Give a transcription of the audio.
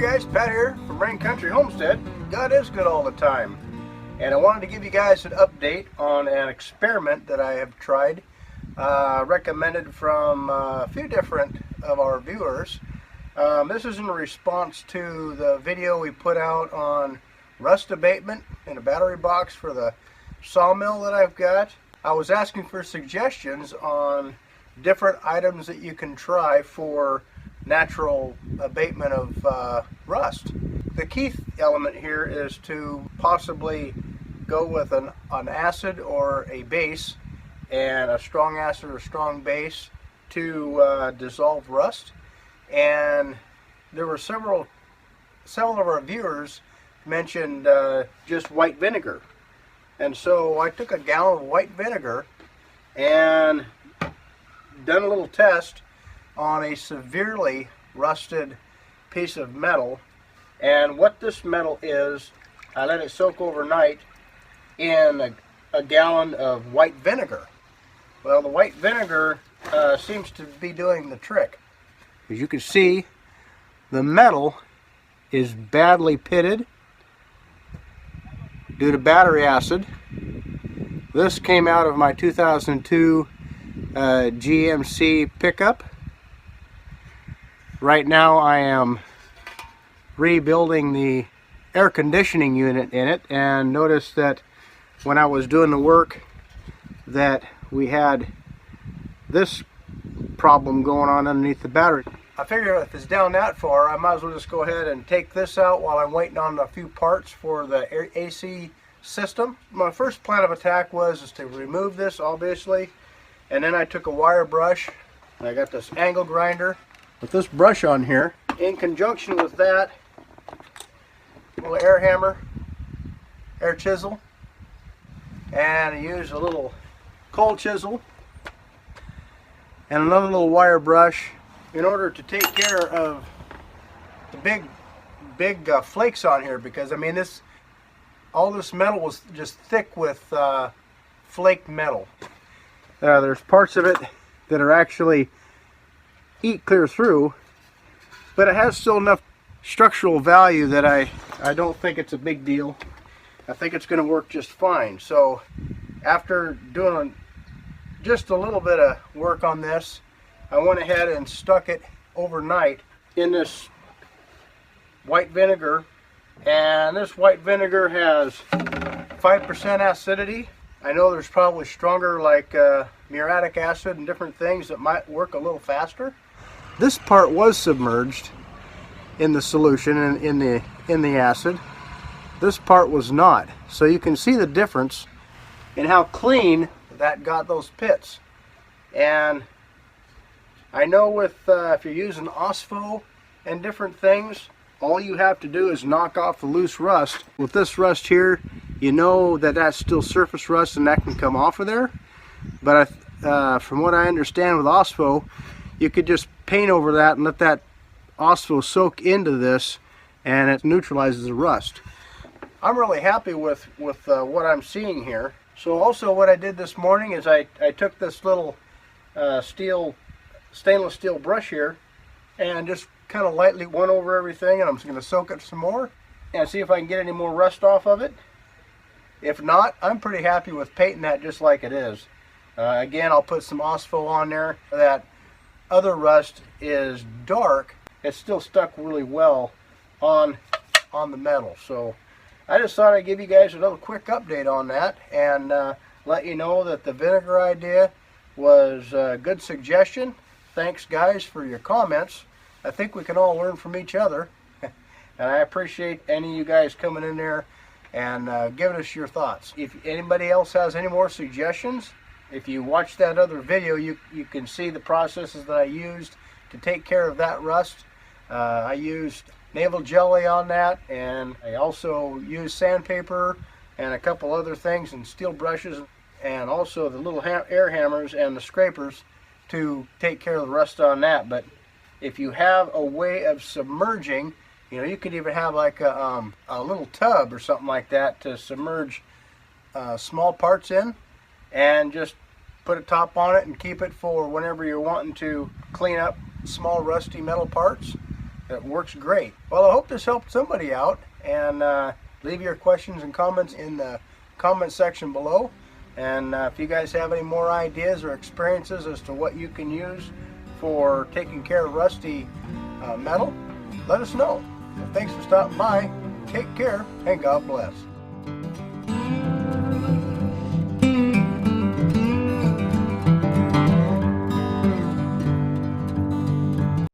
Hey guys, Pat here from Rain Country Homestead. God is good all the time. And I wanted to give you guys an update on an experiment that I have tried, recommended from a few different of our viewers. This is in response to the video we put out on rust abatement in a battery box for the sawmill that I've got. I was asking for suggestions on different items that you can try for natural abatement of rust. The key element here is to possibly go with an acid or a base, and a strong acid or strong base to dissolve rust. And there were several of our viewers mentioned just white vinegar, and so I took a gallon of white vinegar and done a little test on a severely rusted piece of metal. And what this metal is, I let it soak overnight in a gallon of white vinegar. Well, the white vinegar seems to be doing the trick. As you can see, the metal is badly pitted due to battery acid. This came out of my 2002 GMC pickup. Right now I am rebuilding the air conditioning unit in it, and noticed that when I was doing the work that we had this problem going on underneath the battery. I figured if it's down that far, I might as well just go ahead and take this out while I'm waiting on a few parts for the AC system. My first plan of attack was to remove this, obviously, and then I took a wire brush and I got this angle grinder with this brush on here. In conjunction with that, a little air hammer, air chisel, and I used a little cold chisel and another little wire brush in order to take care of the big flakes on here, because I mean all this metal was just thick with flaked metal. There's parts of it that are actually eat clear through, but it has still enough structural value that I don't think it's a big deal. I think it's going to work just fine. So after doing just a little bit of work on this, I went ahead and stuck it overnight in this white vinegar, and this white vinegar has 5% acidity. I know there's probably stronger, like muriatic acid and different things that might work a little faster. This part was submerged in the solution and in the acid. This part was not. So you can see the difference in how clean that got those pits. And I know with if you're using OSFO and different things, all you have to do is knock off the loose rust. With this rust here, you know that that's still surface rust and that can come off of there. But from what I understand with OSFO, you could just paint over that and let that OSFO soak into this, and it neutralizes the rust. I'm really happy with what I'm seeing here. So also what I did this morning is I took this little stainless steel brush here and just kind of lightly went over everything, and I'm just going to soak it some more and see if I can get any more rust off of it. If not, I'm pretty happy with painting that just like it is. Again, I'll put some OSFO on there. That other rust is dark. It's still stuck really well on the metal. So I just thought I'd give you guys a little quick update on that, and let you know that the vinegar idea was a good suggestion. Thanks guys for your comments. I think we can all learn from each other. And I appreciate any of you guys coming in there and giving us your thoughts. If anybody else has any more suggestions, if you watch that other video, you can see the processes that I used to take care of that rust. I used navel jelly on that, and I also used sandpaper and a couple other things and steel brushes, and also the little air hammers and the scrapers to take care of the rust on that. But if you have a way of submerging, you could even have like a little tub or something like that to submerge small parts in, and just put a top on it and keep it for whenever you're wanting to clean up small rusty metal parts. It works great. Well, I hope this helped somebody out, and leave your questions and comments in the comment section below. And if you guys have any more ideas or experiences as to what you can use for taking care of rusty metal, let us know. So thanks for stopping by. Take care, and God bless.